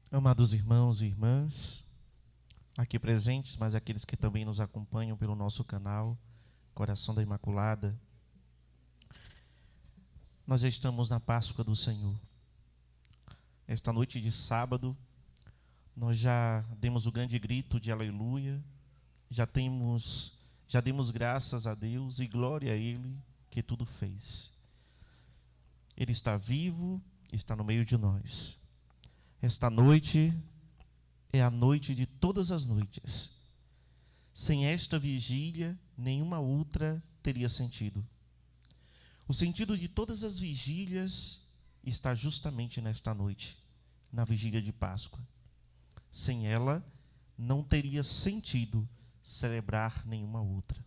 Amados irmãos e irmãs, aqui presentes, mas aqueles que também nos acompanham pelo nosso canal Coração da Imaculada, nós já estamos na Páscoa do Senhor. Esta noite de sábado, nós já demos o grande grito de aleluia, já demos graças a Deus e glória a Ele que tudo fez. Ele está vivo, está no meio de nós. Esta noite é a noite de todas as noites. Sem esta vigília, nenhuma outra teria sentido. O sentido de todas as vigílias está justamente nesta noite, na vigília de Páscoa. Sem ela, não teria sentido celebrar nenhuma outra.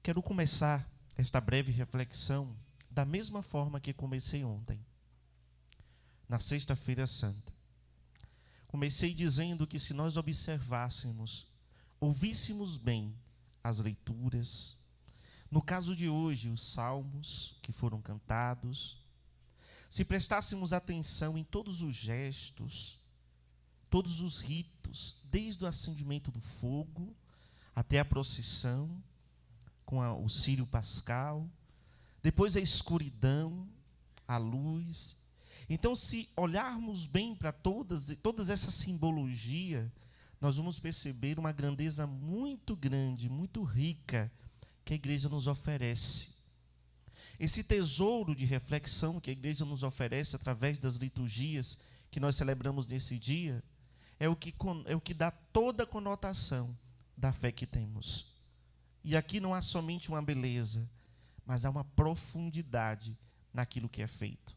Quero começar esta breve reflexão da mesma forma que comecei ontem, na Sexta-feira Santa. Comecei dizendo que se nós observássemos, ouvíssemos bem as leituras, no caso de hoje, os salmos que foram cantados, se prestássemos atenção em todos os gestos, todos os ritos, desde o acendimento do fogo até a procissão com o círio pascal, depois a escuridão, a luz. Então, se olharmos bem para todas essa simbologia, nós vamos perceber uma grandeza muito grande, muito rica, que a igreja nos oferece. Esse tesouro de reflexão que a igreja nos oferece através das liturgias que nós celebramos nesse dia, é o que dá toda a conotação da fé que temos. E aqui não há somente uma beleza, mas há uma profundidade naquilo que é feito.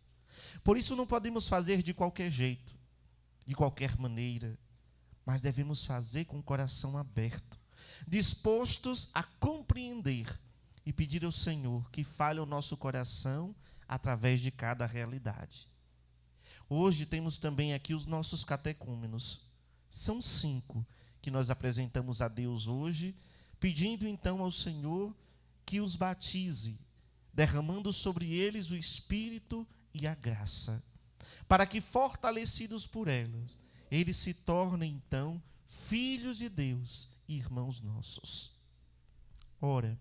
Por isso não podemos fazer de qualquer jeito, de qualquer maneira, mas devemos fazer com o coração aberto, dispostos a compreender e pedir ao Senhor que fale o nosso coração através de cada realidade. Hoje temos também aqui os nossos catecúmenos. São 5 que nós apresentamos a Deus hoje, pedindo então ao Senhor que os batize, derramando sobre eles o Espírito e a graça, para que, fortalecidos por elas, eles se tornem então filhos de Deus e irmãos nossos. Ora,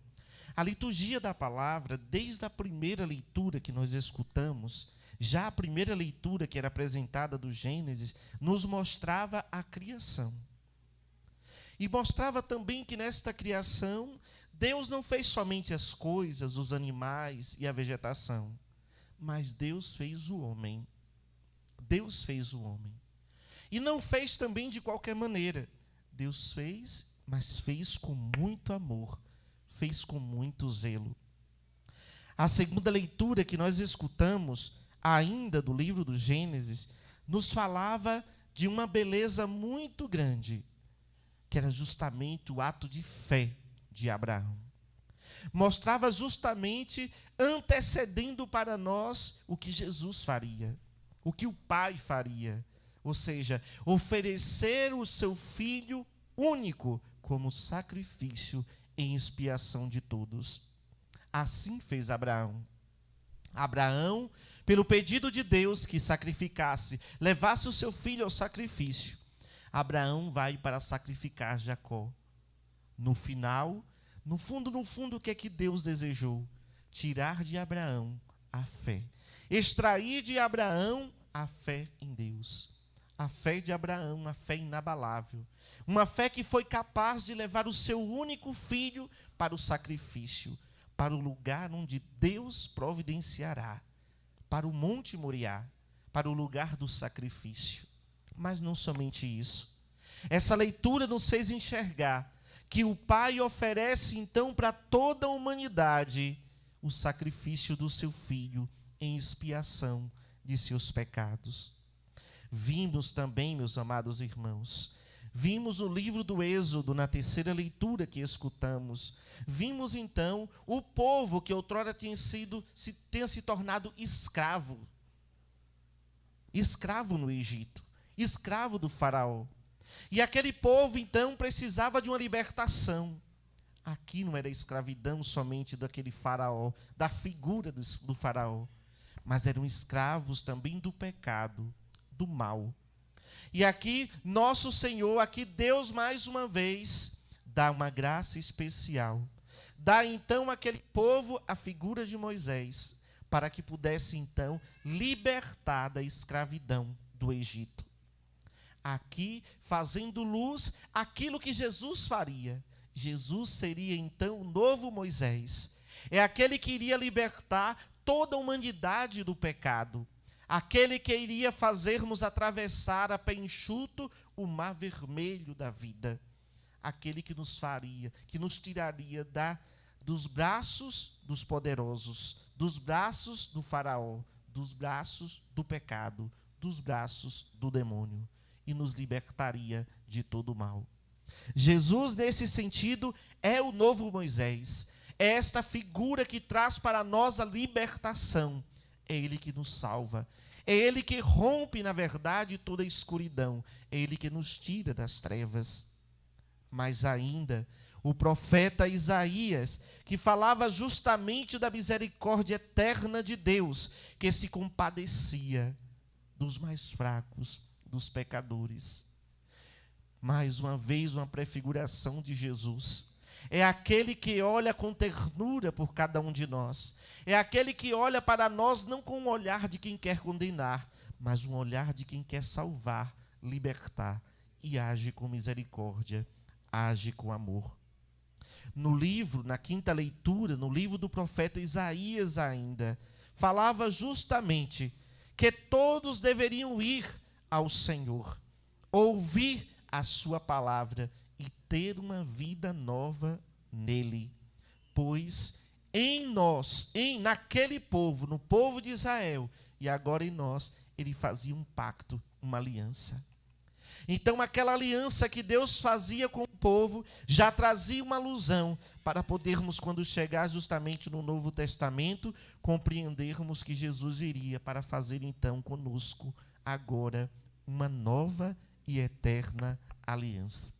a liturgia da palavra, desde a primeira leitura que nós escutamos, já a primeira leitura que era apresentada do Gênesis, nos mostrava a criação. E mostrava também que nesta criação, Deus não fez somente as coisas, os animais e a vegetação, mas Deus fez o homem. Deus fez o homem. E não fez também de qualquer maneira. Deus fez, mas fez com muito amor, fez com muito zelo. A segunda leitura que nós escutamos, ainda do livro do Gênesis, nos falava de uma beleza muito grande, que era justamente o ato de fé de Abraão. Mostrava justamente, antecedendo para nós o que Jesus faria, o que o Pai faria, ou seja, oferecer o seu Filho único como sacrifício em expiação de todos. Assim fez Abraão. Abraão, pelo pedido de Deus que sacrificasse, levasse o seu filho ao sacrifício, Abraão vai para sacrificar Jacó. No final, no fundo, o que é que Deus desejou? Tirar de Abraão a fé. Extrair de Abraão a fé em Deus. A fé de Abraão, uma fé inabalável. Uma fé que foi capaz de levar o seu único filho para o sacrifício, para o lugar onde Deus providenciará, para o Monte Moriá, para o lugar do sacrifício. Mas não somente isso. Essa leitura nos fez enxergar que o Pai oferece então para toda a humanidade o sacrifício do seu Filho em expiação de seus pecados. Vimos também, meus amados irmãos, vimos no livro do Êxodo, na terceira leitura que escutamos, vimos então o povo que outrora tinha se tornado escravo no Egito, escravo do faraó. E aquele povo então precisava de uma libertação. Aqui não era escravidão somente daquele faraó, da figura do faraó, mas eram escravos também do pecado, do mal. E aqui, nosso Senhor, aqui Deus mais uma vez dá uma graça especial. Dá então àquele povo a figura de Moisés, para que pudesse então libertar da escravidão do Egito. Aqui, fazendo luz aquilo que Jesus faria. Jesus seria então o novo Moisés. É aquele que iria libertar toda a humanidade do pecado. Aquele que iria fazermos atravessar a pé enxuto o mar vermelho da vida. Aquele que nos faria, que nos tiraria dos braços dos poderosos, dos braços do faraó, dos braços do pecado, dos braços do demônio, e nos libertaria de todo o mal. Jesus, nesse sentido, é o novo Moisés. É esta figura que traz para nós a libertação. É Ele que nos salva. É Ele que rompe, na verdade, toda a escuridão. É Ele que nos tira das trevas. Mas ainda, o profeta Isaías, que falava justamente da misericórdia eterna de Deus, que se compadecia dos mais fracos, dos pecadores. Mais uma vez, uma prefiguração de Jesus. É aquele que olha com ternura por cada um de nós. É aquele que olha para nós não com um olhar de quem quer condenar, mas um olhar de quem quer salvar, libertar, e age com misericórdia, age com amor. No livro, na quinta leitura, no livro do profeta Isaías ainda, falava justamente que todos deveriam ir ao Senhor, ouvir a sua palavra e ter uma vida nova nele. Pois em nós, naquele povo, no povo de Israel, e agora em nós, ele fazia um pacto, uma aliança. Então aquela aliança que Deus fazia com o povo já trazia uma alusão para podermos, quando chegar justamente no Novo Testamento, compreendermos que Jesus viria para fazer então conosco agora uma nova e eterna aliança.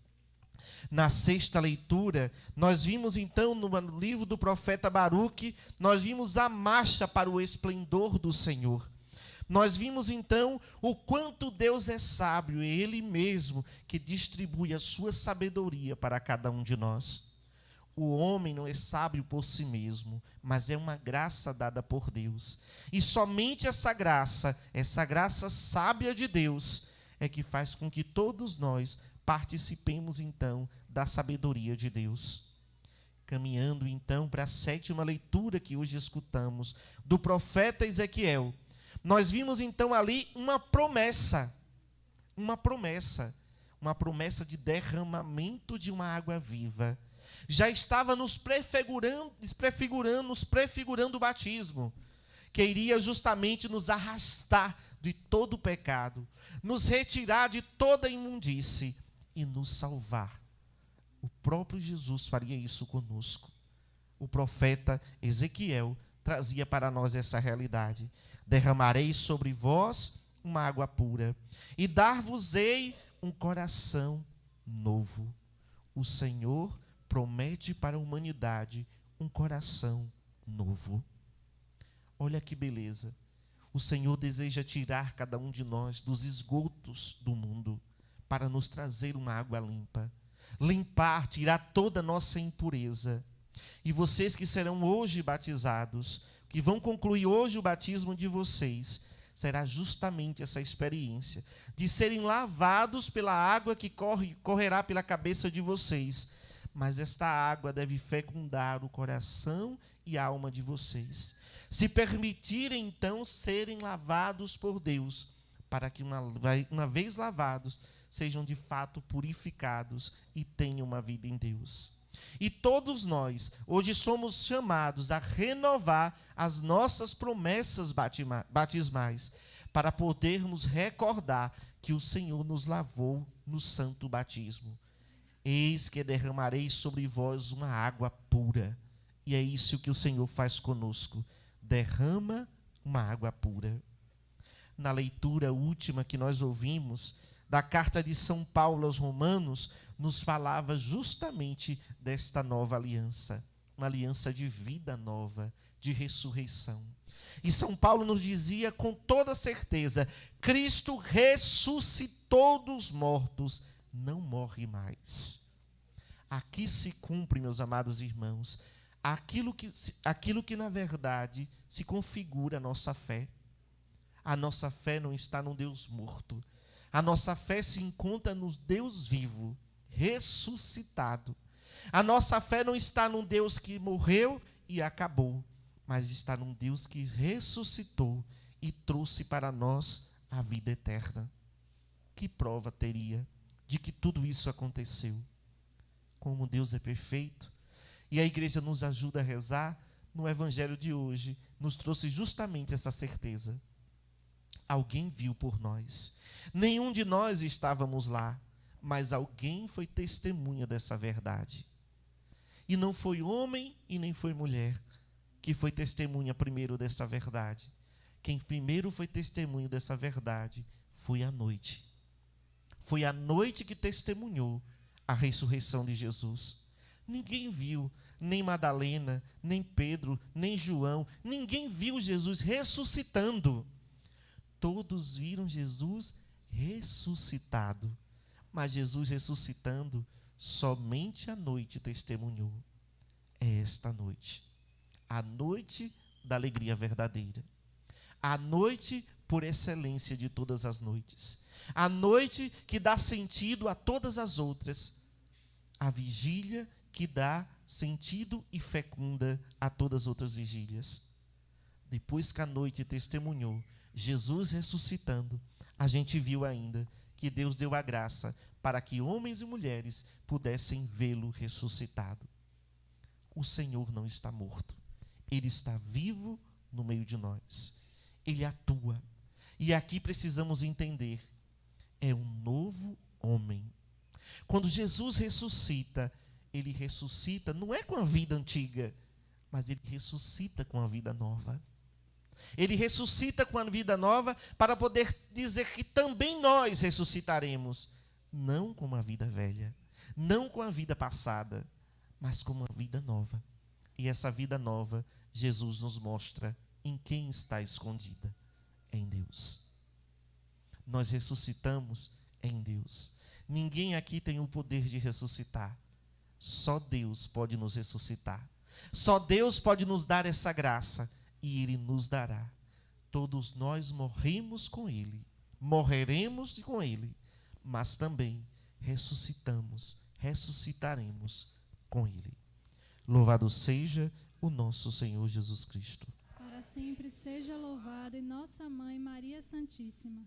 Na sexta leitura, nós vimos então no livro do profeta Baruque, nós vimos a marcha para o esplendor do Senhor. Nós vimos então o quanto Deus é sábio, é Ele mesmo que distribui a sua sabedoria para cada um de nós. O homem não é sábio por si mesmo, mas é uma graça dada por Deus. E somente essa graça sábia de Deus, é que faz com que todos nós participemos então da sabedoria de Deus. Caminhando então para a sétima leitura que hoje escutamos, do profeta Ezequiel, nós vimos então ali uma promessa de derramamento de uma água viva. Já estava nos prefigurando o batismo, que iria justamente nos arrastar de todo o pecado, nos retirar de toda a imundície e nos salvar. O próprio Jesus faria isso conosco. O profeta Ezequiel trazia para nós essa realidade. Derramarei sobre vós uma água pura e dar-vos-ei um coração novo. O Senhor promete para a humanidade um coração novo. Olha que beleza. O Senhor deseja tirar cada um de nós dos esgotos do mundo para nos trazer uma água limpa. Limpar, tirar toda a nossa impureza. E vocês que serão hoje batizados, que vão concluir hoje o batismo de vocês, será justamente essa experiência de serem lavados pela água que correrá pela cabeça de vocês. Mas esta água deve fecundar o coração e a alma de vocês. Se permitirem, então, serem lavados por Deus, para que, uma vez lavados, sejam de fato purificados e tenham uma vida em Deus. E todos nós, hoje, somos chamados a renovar as nossas promessas batismais, para podermos recordar que o Senhor nos lavou no santo batismo. Eis que derramarei sobre vós uma água pura. E é isso que o Senhor faz conosco. Derrama uma água pura. Na leitura última que nós ouvimos, da carta de São Paulo aos Romanos, nos falava justamente desta nova aliança. Uma aliança de vida nova, de ressurreição. E São Paulo nos dizia com toda certeza: Cristo ressuscitou dos mortos, não morre mais. Aqui se cumpre, meus amados irmãos, aquilo que na verdade se configura a nossa fé. A nossa fé não está num Deus morto. A nossa fé se encontra no Deus vivo, ressuscitado. A nossa fé não está num Deus que morreu e acabou, mas está num Deus que ressuscitou e trouxe para nós a vida eterna. Que prova teria de que tudo isso aconteceu? Como Deus é perfeito. E a igreja nos ajuda a rezar. No evangelho de hoje, nos trouxe justamente essa certeza. Alguém viu por nós. Nenhum de nós estávamos lá, mas alguém foi testemunha dessa verdade. E não foi homem e nem foi mulher que foi testemunha primeiro dessa verdade. Quem primeiro foi testemunha dessa verdade foi a noite. Foi a noite que testemunhou a ressurreição de Jesus. Ninguém viu, nem Madalena, nem Pedro, nem João, ninguém viu Jesus ressuscitando. Todos viram Jesus ressuscitado. Mas Jesus ressuscitando, somente a noite testemunhou. É esta noite. A noite da alegria verdadeira. A noite por excelência de todas as noites. A noite que dá sentido a todas as outras. A vigília que dá sentido e fecunda a todas as outras vigílias. Depois que a noite testemunhou Jesus ressuscitando, a gente viu ainda que Deus deu a graça para que homens e mulheres pudessem vê-lo ressuscitado. O Senhor não está morto. Ele está vivo no meio de nós. Ele atua. E aqui precisamos entender, é um novo homem. Quando Jesus ressuscita, ele ressuscita não é com a vida antiga, mas ele ressuscita com a vida nova. Ele ressuscita com a vida nova para poder dizer que também nós ressuscitaremos, não com uma vida velha, não com a vida passada, mas com uma vida nova. E essa vida nova, Jesus nos mostra em quem está escondida, em Deus. Nós ressuscitamos em Deus. Ninguém aqui tem o poder de ressuscitar. Só Deus pode nos ressuscitar. Só Deus pode nos dar essa graça. E Ele nos dará. Todos nós morremos com Ele. Morreremos com Ele. Mas também ressuscitaremos com Ele. Louvado seja o nosso Senhor Jesus Cristo. Para sempre seja louvado em nossa Mãe Maria Santíssima.